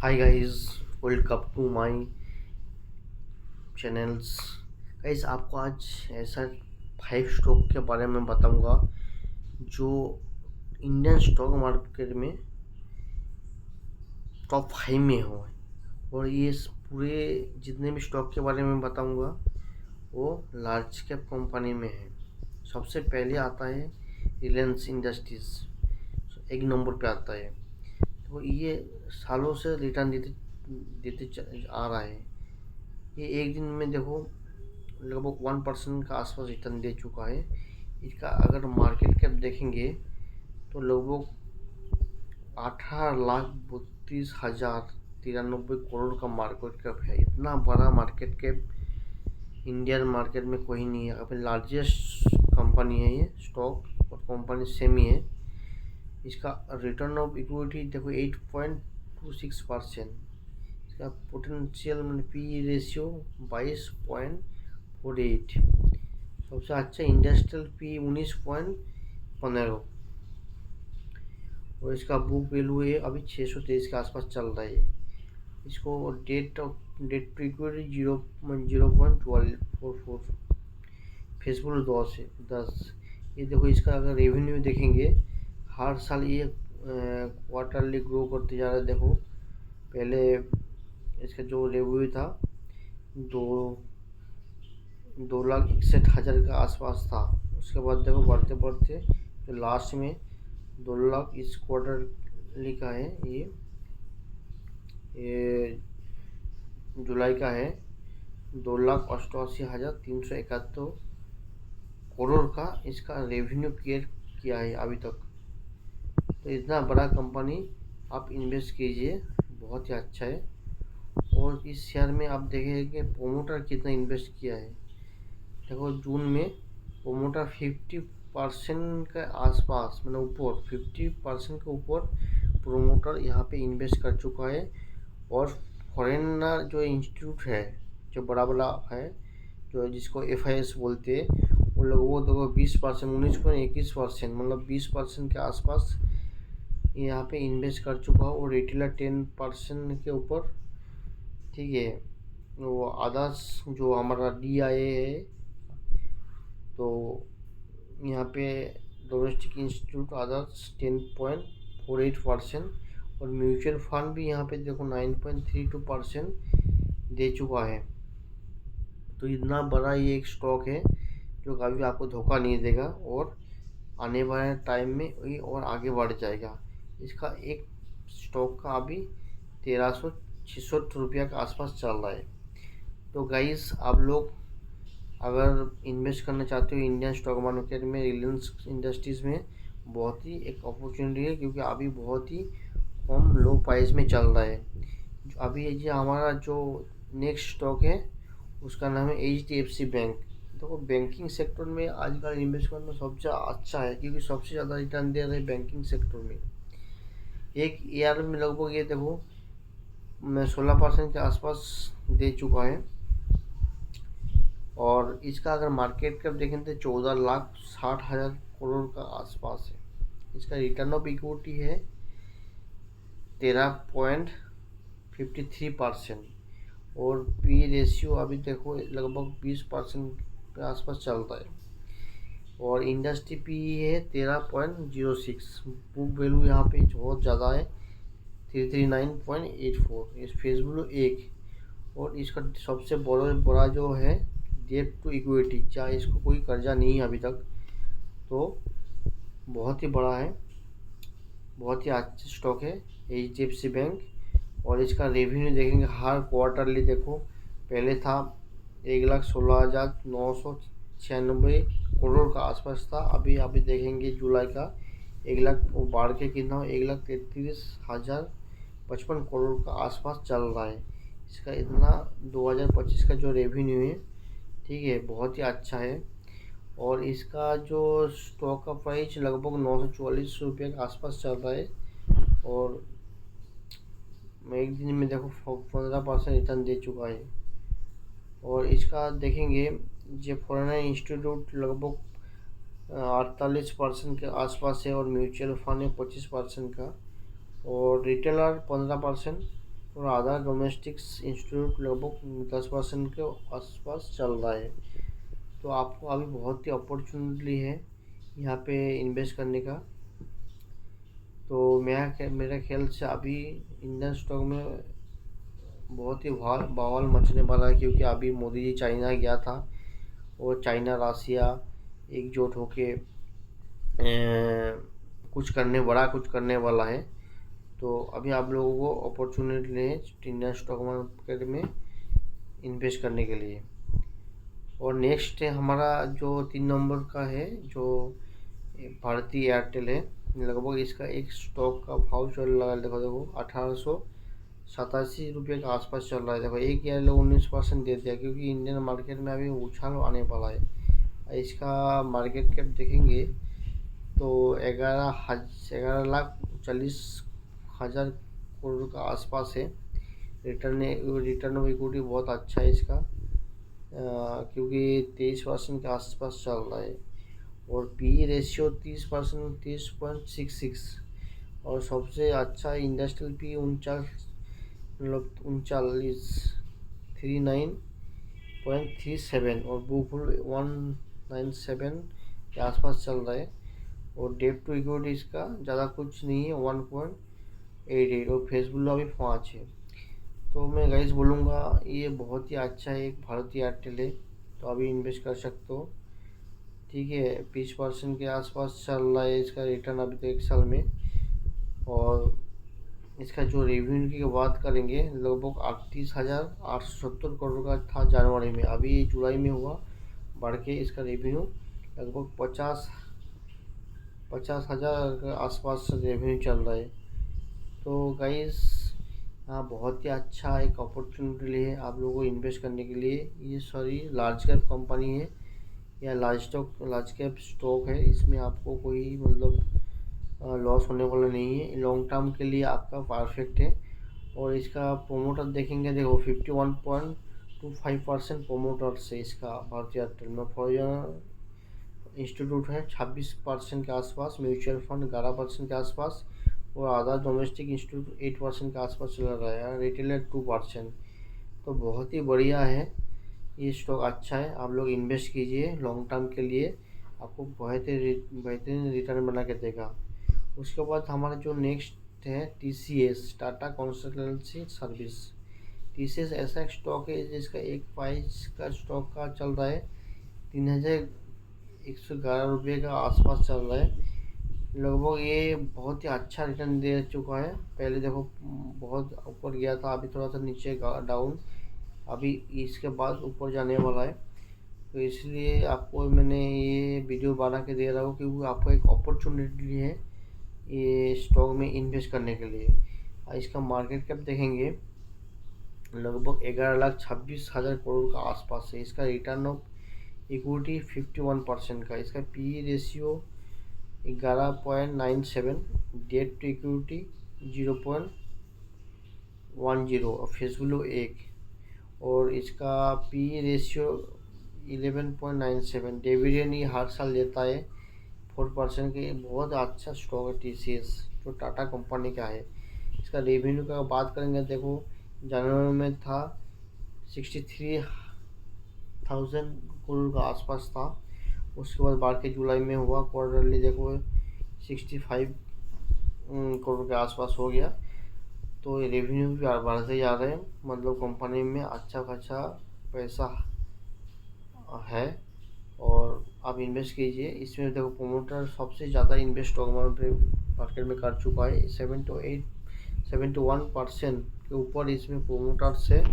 Hi guys, welcome to my channels. Guys, आपको आज ऐसा 5 स्टॉक के बारे में बताऊंगा जो इंडियन स्टॉक मार्केट में टॉप 5 में हो। और पूरे जितने भी स्टॉक के बारे में बताऊंगा वो लार्ज कैप कंपनी में है। सबसे पहले आता है रिलायंस इंडस्ट्रीज, एक नंबर पे आता है। तो ये सालों से रिटर्न देते देते आ रहा है। ये एक दिन में देखो लगभग 1% का आसपास रिटर्न दे चुका है। इसका अगर मार्केट कैप देखेंगे तो लगभग 18,32,093 का मार्केट कैप है। इतना बड़ा मार्केट कैप इंडियन मार्केट में कोई नहीं है। अपनी लार्जेस्ट कंपनी है ये स्टॉक, और कंपनी सेम ही है। इसका रिटर्न ऑफ इक्विटी देखो 8.26%। इसका पोटेंशियल मतलब पी रेशियो 22.48। सबसे अच्छा इंडस्ट्रियल पी 19.15। और इसका बुक वैल्यू है अभी 623 के आसपास चल रहा है। इसको डेट टू इक्विटी 0.1244। फेसबुक 10 ये देखो, इसका अगर रेवेन्यू देखेंगे हर साल ये क्वार्टरली ग्रो करते जा रहा है। देखो पहले इसका जो रेवेन्यू था दो 2,61,000 के आसपास था। उसके बाद देखो बढ़ते बढ़ते जो लास्ट में 2 लाख इस क्वार्टर लिखा है। ये जुलाई का है। 2,88,371 करोड़ का इसका रेवेन्यू क्रिएट किया है अभी तक। तो इतना बड़ा कंपनी आप इन्वेस्ट कीजिए, बहुत ही अच्छा है। और इस शेयर में आप देखेंगे कि प्रोमोटर कितना इन्वेस्ट किया है। देखो जून में प्रोमोटर 50% के आसपास, मतलब ऊपर 50% के ऊपर प्रोमोटर यहाँ पे इन्वेस्ट कर चुका है। और फॉरेनर जो इंस्टीट्यूट है, जो बड़ा बड़ा है, जो जिसको FIS बोलते हैं, उन लोगों वो देखो 20%, 19.21%, मतलब 20% के आसपास यहाँ पे इन्वेस्ट कर चुका है। और रिटेलर 10% के ऊपर। ठीक है, वो अदर्स जो हमारा DIA है, तो यहाँ पे डोमेस्टिक इंस्टीट्यूट अदर्स 10.48%। और म्यूचुअल फंड भी यहाँ पे देखो 9.32% दे चुका है। तो इतना बड़ा ये एक स्टॉक है जो कभी आपको धोखा नहीं देगा, और आने वाले टाइम में ये और आगे बढ़ जाएगा। इसका एक स्टॉक का अभी 1,366 रुपया के आसपास चल रहा है। तो गाइस, आप लोग अगर इन्वेस्ट करना चाहते हो इंडियन स्टॉक मार्केट में, रिलायंस इंडस्ट्रीज़ में बहुत ही एक अपॉर्चुनिटी है, क्योंकि अभी बहुत ही कम लो प्राइस में चल रहा है। अभी ये हमारा जो नेक्स्ट स्टॉक है उसका नाम है HDFC बैंक। देखो बैंकिंग सेक्टर में आजकल इन्वेस्ट करना सबसे अच्छा है, क्योंकि सबसे ज़्यादा रिटर्न दे रहे हैं बैंकिंग सेक्टर में। एक ईयर में लगभग ये देखो मैं 16% के आसपास दे चुका है। और इसका अगर मार्केट कैप देखें तो 14,60,000 करोड़ का आसपास है। इसका रिटर्न ऑफ इक्विटी है 13.53%। और पी रेशियो अभी देखो लगभग 20% के आसपास चलता है। और इंडस्ट्री पी है 13.06। बुक वैल्यू यहाँ पे बहुत ज़्यादा है, 339.84। इस फेसबुक एक। और इसका सबसे बड़ा जो है डेट टू इक्विटी, चाहे इसको कोई कर्जा नहीं है अभी तक, तो बहुत ही बड़ा है, बहुत ही अच्छा स्टॉक है HDFC बैंक। और इसका रेवेन्यू देखेंगे हर क्वार्टरली देखो, पहले था 1,16,996 करोड़ का आसपास था। अभी अभी देखेंगे जुलाई का 1 लाख वो बढ़ के कितना हो, 1,33,055 करोड़ का आसपास चल रहा है। इसका इतना 2025 का जो रेवेन्यू है, ठीक है, बहुत ही अच्छा है। और इसका जो स्टॉक का प्राइस लगभग 944 रुपये के आसपास चल रहा है। और मैं एक दिन में देखो 15% रिटर्न दे चुका है। और इसका देखेंगे जो फॉरेन इंस्टीट्यूट लगभग 48% के आसपास है। और म्यूचुअल फंड है 25% का। और रिटेलर 15%। और आधा डोमेस्टिक इंस्टीट्यूट लगभग 10% के आसपास चल रहा है। तो आपको अभी बहुत ही अपॉर्चुनिटी है यहाँ पे इन्वेस्ट करने का। तो मेरा ख्याल से अभी इंडियन स्टॉक में बहुत ही बवाल मचने वाला है, क्योंकि अभी मोदी जी चाइना गया था और चाइना रसिया एकजुट होके कुछ करने वाला है। तो अभी आप लोगों को अपॉर्चुनिटी है इंडियन स्टॉक मार्केट में इन्वेस्ट करने के लिए। और नेक्स्ट है हमारा जो 3 नंबर का है, जो भारतीय एयरटेल है। लगभग इसका एक स्टॉक का भाव चल रहा है, देखो देखो 1887 रुपये के आसपास चल रहा है। देखो एक ईयर लोग 19% दे दिया, क्योंकि इंडियन मार्केट में अभी उछाल आने वाला है। इसका मार्केट कैप देखेंगे तो 11,40,000 करोड़ का आसपास है। रिटर्न ऑफ इक्विटी बहुत अच्छा है इसका, क्योंकि 23% के आसपास चल रहा है। और पी रेशियो 30%, 30.66। और सबसे अच्छा इंडस्ट्रियल पी 39 39.37 और बुक 197 के आसपास चल रहा है। और डेट टू इक्विटी इसका ज़्यादा कुछ नहीं है, 1.88। और फेसबुक अभी 5 है। तो मैं गाइस बोलूँगा ये बहुत ही अच्छा है, एक भारतीय एयरटेल है, तो अभी इन्वेस्ट कर सकते हो। ठीक है, 20% के आसपास चल रहा है इसका रिटर्न अभी तो 1 साल में। और इसका जो रेवेन्यू की बात करेंगे, लगभग 38,870 करोड़ का था जनवरी में, अभी जुलाई में हुआ बढ़ के इसका रेवेन्यू लगभग 50,000 के आसपास रेवेन्यू चल रहा है। तो गाइस हाँ, बहुत ही अच्छा एक अपॉर्चुनिटी है आप लोगों को इन्वेस्ट करने के लिए। ये सॉरी लार्ज कैप कंपनी है या लार्ज कैप स्टॉक है, इसमें आपको कोई मतलब लॉस होने वाला नहीं है, लॉन्ग टर्म के लिए आपका परफेक्ट है। और इसका प्रोमोटर देखेंगे, देखो 51.25% प्रोमोटर्स है इसका भारतीय एयरटेल में। फॉरेन इंस्टीट्यूट है 26% के आसपास, म्यूचुअल फंड 11% के आसपास, और आधा डोमेस्टिक इंस्टीट्यूट 8% के आसपास चल रहा है, रिटेलर 2%। तो बहुत ही बढ़िया है ये स्टॉक, अच्छा है, आप लोग इन्वेस्ट कीजिए लॉन्ग टर्म के लिए, आपको बेहतरीन रिटर्न बना के देगा। उसके बाद हमारा जो नेक्स्ट है TCS, Tata consultancy service. TCS ऐसा एक स्टॉक है जिसका एक प्राइस का स्टॉक का चल रहा है 3,111 रुपये का आसपास चल रहा है। लगभग ये बहुत ही अच्छा रिटर्न दे चुका है। पहले देखो बहुत ऊपर गया था, अभी थोड़ा सा नीचे डाउन, अभी इसके बाद ऊपर जाने वाला है। तो इसलिए आपको मैंने ये वीडियो बना के दे रहा हूँ, क्योंकि आपको एक अपॉर्चुनिटी है ये स्टॉक में इन्वेस्ट करने के लिए। इसका मार्केट कैप देखेंगे लगभग 11,26,000 करोड़ का आसपास है। इसका रिटर्न ऑफ इक्विटी 51% का, इसका P ratio 11.97, debt to equity 0.10 और फेस वैल्यू 1। और इसका पी रेशियो 11.97, डिविडेंड ये हर साल देता है 4% के। बहुत अच्छा स्टॉक है TCS, जो टाटा कंपनी का है। इसका रेवेन्यू का बात करेंगे, देखो जनवरी में था 63,000 करोड़ का आसपास था, उसके बाद बढ़ के जुलाई में हुआ क्वार्टरली, देखो 65 करोड़ के आसपास हो गया। तो रेवेन्यू भी बढ़ते जा रहे हैं, मतलब कंपनी में अच्छा खासा पैसा है। और आप इन्वेस्ट कीजिए इसमें। देखो प्रोमोटर सबसे ज़्यादा इन्वेस्ट स्टॉक मार्केट में कर चुका है, 71% के ऊपर इसमें प्रोमोटर्स है।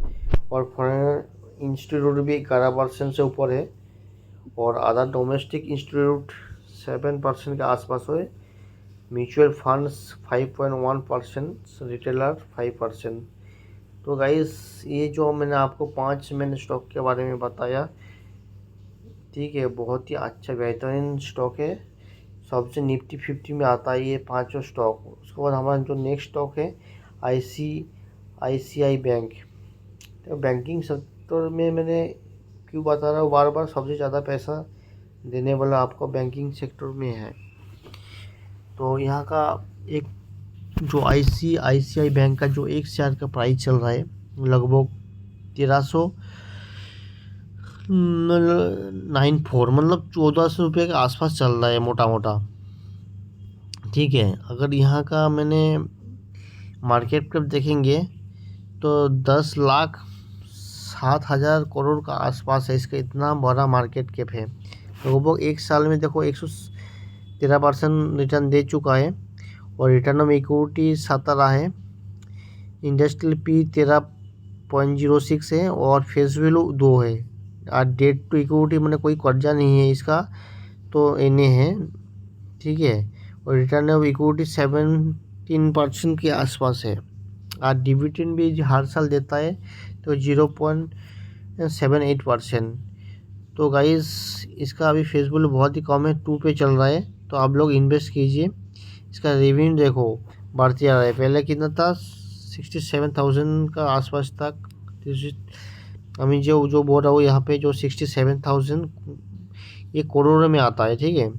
और फॉरेन इंस्टीट्यूट भी 11% से ऊपर है, और आधा डोमेस्टिक इंस्टीट्यूट 7% के आसपास है, म्यूचुअल फंड्स 5.1%, रिटेलर 5%। तो गाइस ये जो मैंने आपको 5 मैंने स्टॉक के बारे में बताया, ठीक है, बहुत ही अच्छा बेहतरीन स्टॉक है, सबसे निफ्टी 50 में आता है ये 5 स्टॉक। उसके बाद हमारा जो नेक्स्ट स्टॉक है ICICI बैंक। तो बैंकिंग सेक्टर में मैंने क्यों बता रहा हूँ बार बार, सबसे ज़्यादा पैसा देने वाला आपको बैंकिंग सेक्टर में है। तो यहाँ का एक जो ICICI बैंक का जो एक शेयर का प्राइस चल रहा है लगभग 1394, मतलब 1400 रुपये के आसपास चल रहा है मोटा मोटा। ठीक है, अगर यहाँ का मैंने मार्केट कैप देखेंगे तो 10,07,000 करोड़ का आसपास है इसका, इतना बड़ा मार्केट कैप है। लगभग एक साल में देखो 113% रिटर्न दे चुका है, और रिटर्न ऑफ इक्विटी 17 है, इंडस्ट्रियल P 13.06 है, और फेस वैल्यू 2 है। और डेट टू इक्विटी मैंने कोई कर्जा नहीं है इसका, तो NA है। ठीक है, और रिटर्न ऑफ इक्विटी 17% के आसपास है, और डिविडेंड भी हर साल देता है तो 0.78%। तो गाइस इसका अभी फेस वैल्यू बहुत ही कम है, 2 पे चल रहा है, तो आप लोग इन्वेस्ट कीजिए। इसका रेवेन्यू देखो बढ़ते जा रहा है, पहले कितना था 67,000 का आसपास तक। अभी जो बोल रहा हूँ यहाँ पे जो 67,000 ये करोड़ में आता है। ठीक है,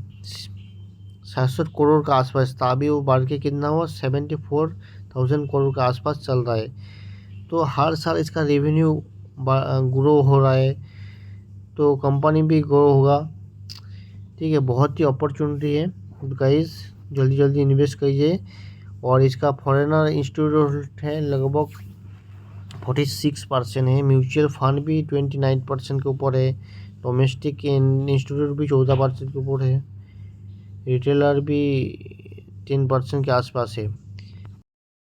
67 करोड़ का आसपास था, अभी वो बढ़ के कितना हुआ 74,000 करोड़ का आसपास चल रहा है। तो हर साल इसका रेवेन्यू ग्रो हो रहा है, तो कंपनी भी ग्रो होगा। ठीक है, बहुत ही अपॉर्चुनिटी है गाइस, जल्दी जल्दी इन्वेस्ट कीजिए। और इसका फॉरेनर इंस्टीट्यूट है लगभग 46% है, म्यूचुअल फंड भी 29% के ऊपर है, डोमेस्टिक इंस्टीट्यूट भी 14% के ऊपर है, रिटेलर भी 10% के आसपास है।